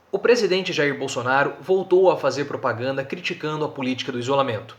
O presidente Jair Bolsonaro voltou a fazer propaganda criticando a política do isolamento.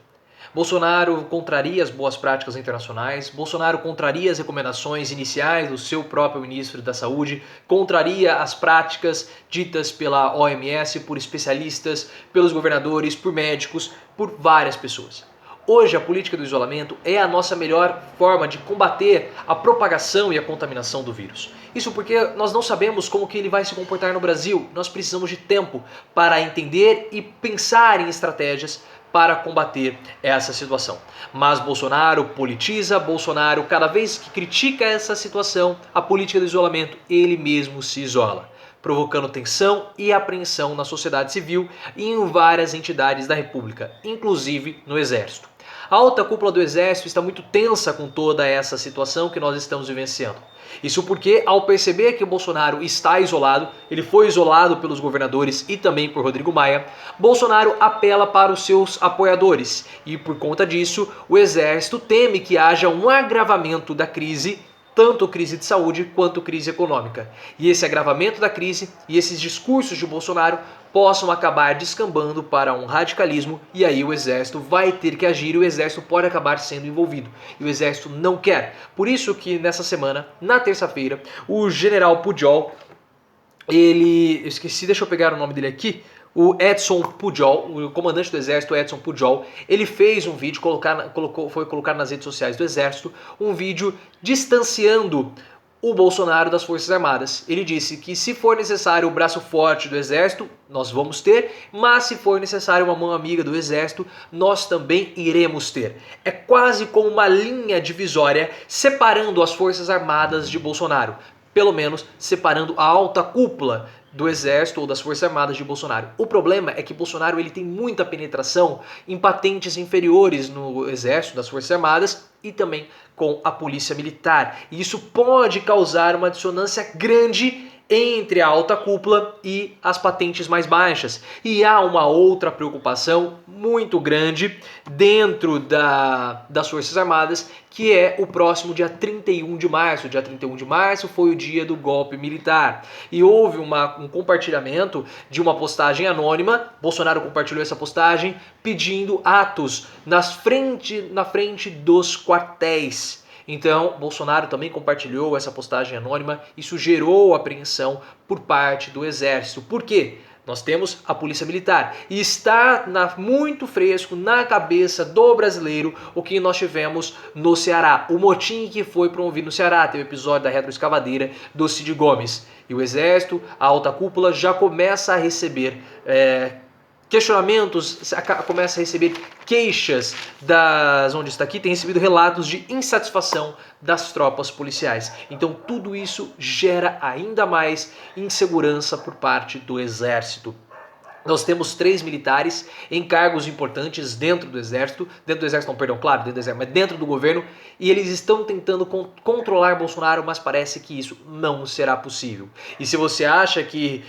Bolsonaro contraria as boas práticas internacionais, Bolsonaro contraria as recomendações iniciais do seu próprio ministro da Saúde, contraria as práticas ditas pela OMS, por especialistas, pelos governadores, por médicos, por várias pessoas. Hoje, a política do isolamento é a nossa melhor forma de combater a propagação e a contaminação do vírus. Isso porque nós não sabemos como que ele vai se comportar no Brasil. Nós precisamos de tempo para entender e pensar em estratégias para combater essa situação. Mas Bolsonaro politiza, Bolsonaro cada vez que critica essa situação, a política do isolamento, ele mesmo se isola, provocando tensão e apreensão na sociedade civil e em várias entidades da República, inclusive no Exército. A alta cúpula do Exército está muito tensa com toda essa situação que nós estamos vivenciando. Isso porque, ao perceber que o Bolsonaro está isolado, ele foi isolado pelos governadores e também por Rodrigo Maia, Bolsonaro apela para os seus apoiadores e, por conta disso, o Exército teme que haja um agravamento da crise, tanto crise de saúde quanto crise econômica. E esse agravamento da crise e esses discursos de Bolsonaro possam acabar descambando para um radicalismo e aí o Exército vai ter que agir e o Exército pode acabar sendo envolvido. E o Exército não quer. Por isso que nessa semana, na terça-feira, o general Pujol, eu esqueci, deixa eu pegar o nome dele aqui, o Edson Pujol, o comandante do Exército, Edson Pujol, ele fez um vídeo, foi colocar nas redes sociais do Exército, um vídeo distanciando o Bolsonaro das Forças Armadas. Ele disse que se for necessário o braço forte do Exército, nós vamos ter, mas se for necessário uma mão amiga do Exército, nós também iremos ter. É quase como uma linha divisória separando as Forças Armadas de Bolsonaro, pelo menos separando a alta cúpula do Exército ou das Forças Armadas de Bolsonaro. O problema é que Bolsonaro ele tem muita penetração em patentes inferiores no Exército, das Forças Armadas e também com a Polícia Militar. E isso pode causar uma dissonância grande entre a alta cúpula e as patentes mais baixas. E há uma outra preocupação muito grande dentro das Forças Armadas, que é o próximo dia 31 de março. Dia 31 de março foi o dia do golpe militar. E houve um compartilhamento de uma postagem anônima. Bolsonaro compartilhou essa postagem pedindo atos na frente dos quartéis. Então, Bolsonaro também compartilhou essa postagem anônima. Isso gerou apreensão por parte do Exército. Por quê? Nós temos a Polícia Militar e está muito fresco na cabeça do brasileiro o que nós tivemos no Ceará. O motim que foi promovido no Ceará, teve o episódio da retroescavadeira do Cid Gomes. E o Exército, a alta cúpula, já começa a receber questionamentos, começa a receber queixas onde está aqui, tem recebido relatos de insatisfação das tropas policiais. Então tudo isso gera ainda mais insegurança por parte do Exército. Nós temos 3 militares em cargos importantes dentro do Exército, mas dentro do governo, e eles estão tentando controlar Bolsonaro, mas parece que isso não será possível. E se você acha que,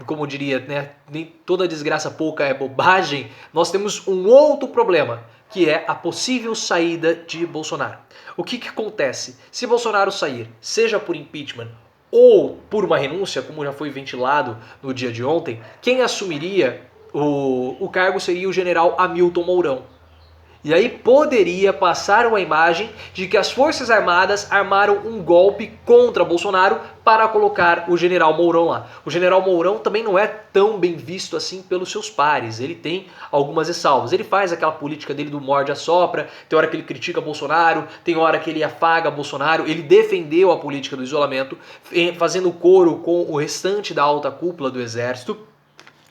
como diria, né, nem toda desgraça pouca é bobagem, nós temos um outro problema, que é a possível saída de Bolsonaro. O que acontece? Se Bolsonaro sair, seja por impeachment ou por uma renúncia, como já foi ventilado no dia de ontem, quem assumiria o cargo seria o general Hamilton Mourão. E aí poderia passar uma imagem de que as Forças Armadas armaram um golpe contra Bolsonaro para colocar o general Mourão lá. O general Mourão também não é tão bem visto assim pelos seus pares. Ele tem algumas ressalvas. Ele faz aquela política dele do morde-a-sopra, tem hora que ele critica Bolsonaro, tem hora que ele afaga Bolsonaro. Ele defendeu a política do isolamento, fazendo coro com o restante da alta cúpula do Exército.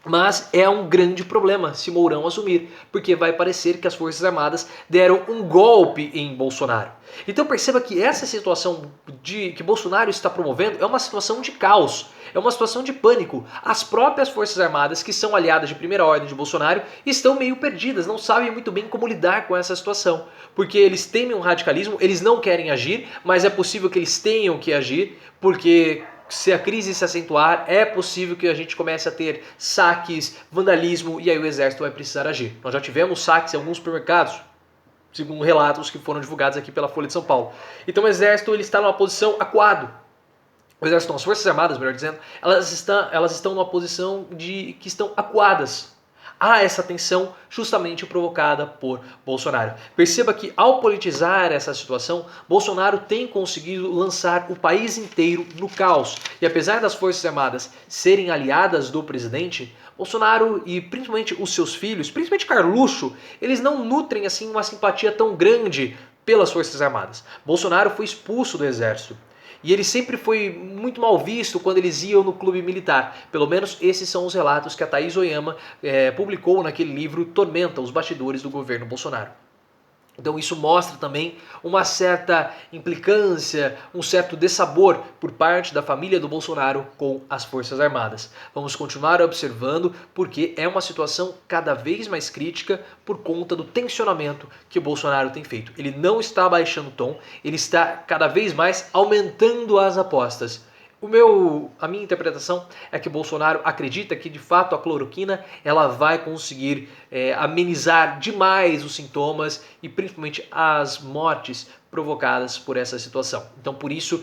Mas é um grande problema se Mourão assumir, porque vai parecer que as Forças Armadas deram um golpe em Bolsonaro. Então perceba que essa situação que Bolsonaro está promovendo é uma situação de caos, é uma situação de pânico. As próprias Forças Armadas, que são aliadas de primeira ordem de Bolsonaro, estão meio perdidas, não sabem muito bem como lidar com essa situação, porque eles temem um radicalismo, eles não querem agir, mas é possível que eles tenham que agir, porque se a crise se acentuar, é possível que a gente comece a ter saques, vandalismo, e aí o Exército vai precisar agir. Nós já tivemos saques em alguns supermercados, segundo relatos que foram divulgados aqui pela Folha de São Paulo. Então o Exército ele está numa posição acuado. o exército, não, as Forças Armadas, melhor dizendo, elas estão numa posição de que estão acuadas. Há essa tensão justamente provocada por Bolsonaro. Perceba que ao politizar essa situação, Bolsonaro tem conseguido lançar o país inteiro no caos. E apesar das Forças Armadas serem aliadas do presidente, Bolsonaro e principalmente os seus filhos, principalmente Carluxo, eles não nutrem assim uma simpatia tão grande pelas Forças Armadas. Bolsonaro foi expulso do exército. E ele sempre foi muito mal visto quando eles iam no clube militar. Pelo menos esses são os relatos que a Thaís Oyama publicou naquele livro Tormenta, os bastidores do governo Bolsonaro. Então isso mostra também uma certa implicância, um certo dessabor por parte da família do Bolsonaro com as Forças Armadas. Vamos continuar observando porque é uma situação cada vez mais crítica por conta do tensionamento que o Bolsonaro tem feito. Ele não está baixando o tom, ele está cada vez mais aumentando as apostas. A minha interpretação é que Bolsonaro acredita que de fato a cloroquina ela vai conseguir amenizar demais os sintomas e principalmente as mortes provocadas por essa situação. Então por isso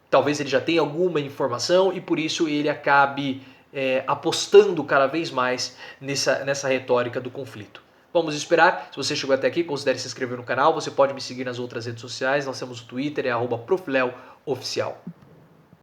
talvez ele já tenha alguma informação e por isso ele acabe apostando cada vez mais nessa retórica do conflito. Vamos esperar. Se você chegou até aqui, considere se inscrever no canal. Você pode me seguir nas outras redes sociais. Nós temos o Twitter, @profleoficial.